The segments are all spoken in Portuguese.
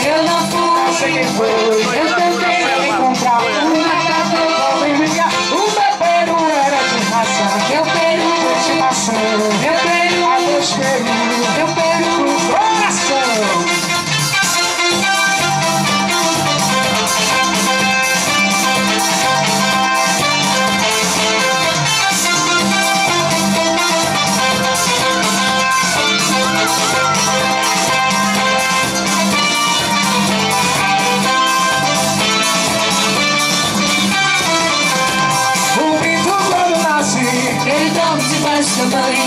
Eu não fui, sei quem foi. eu tentei encontrar um matador. O meu peru era de raça. Meu peru, De maçã. meu peru, A dois peru. meu peru. Coração. Ele dorme debaixo da mãe.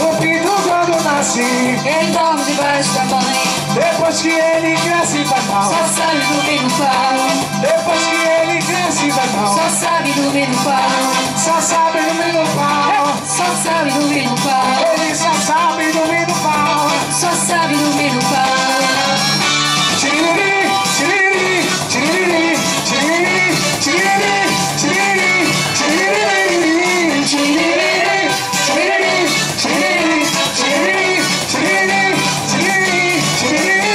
O pinto quando nasce, Ele dorme debaixo da mãe. depois que ele cresce vai mal. Só sabe dormir no pau. Depois que ele cresce vai mal. Só sabe dormir no pau. Só sabe dormir no pau. Só sabe dormir no pau. Ele só sabe dormir no pau. Só sabe dormir no pau. Tiriri, tiriri, tiriri, tiriri, tiriri, tiriri, tiriri, tiriri, tiriri, tiriri, tiriri, tiriri, tiriri, tiriri.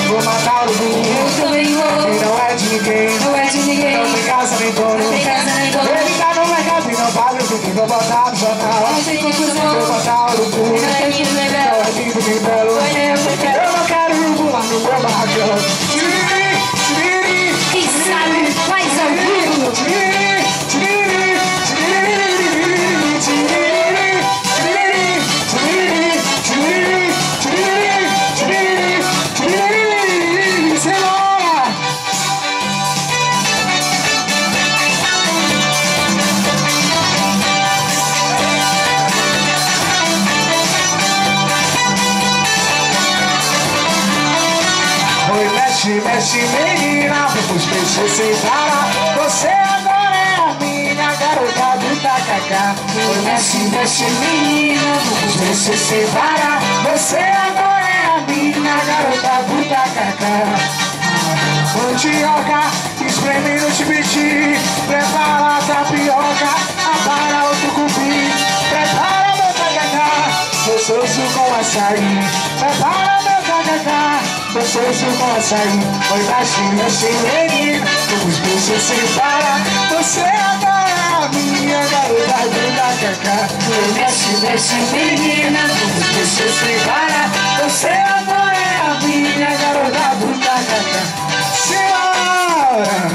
Vou matar o burro. Eu também vou. Ele não é de ninguém. Não é de ninguém. Não tem casa nem dono. Não tem casa nem dono. Ele tá no mercado e não paga o que vou botar no jornal. Não tem confusão. Vou botar o burro. Não é lindo nem Não belo. é lindo nem belo. Foi nem eu que quero. Eu não quero urubu lá no meu barracão. Tiriri, tiriri, Quem sabe faz ao vivo. tiriri, tiriri, tiriri, tiriri, tiriri, tiriri, tiriri, tiriri, tiriri, tiriri, cenoura. Oi, mexe, mexe, menina, vamos mexer sem parar. Você agora é a minha garota do tacacá. Oi, mexe, mexe, menina, vamos mexer sem parar. Você agora é a minha garota do tacacá. Mandioca, espreme no chibiti. Prepara a tapioca, apara o tucupi. Prepara meu tacacá, gostoso com açaí. Prepara meu tacacá, gostoso com açaí. Oi, baixinho, assim, menina, vamos mexer sem parar. Você agora é a minha garota do tacacá. Oi, mexe, mexe, menina, vamos mexer sem parar. Você agora é a minha garota do tacacá. Senhora!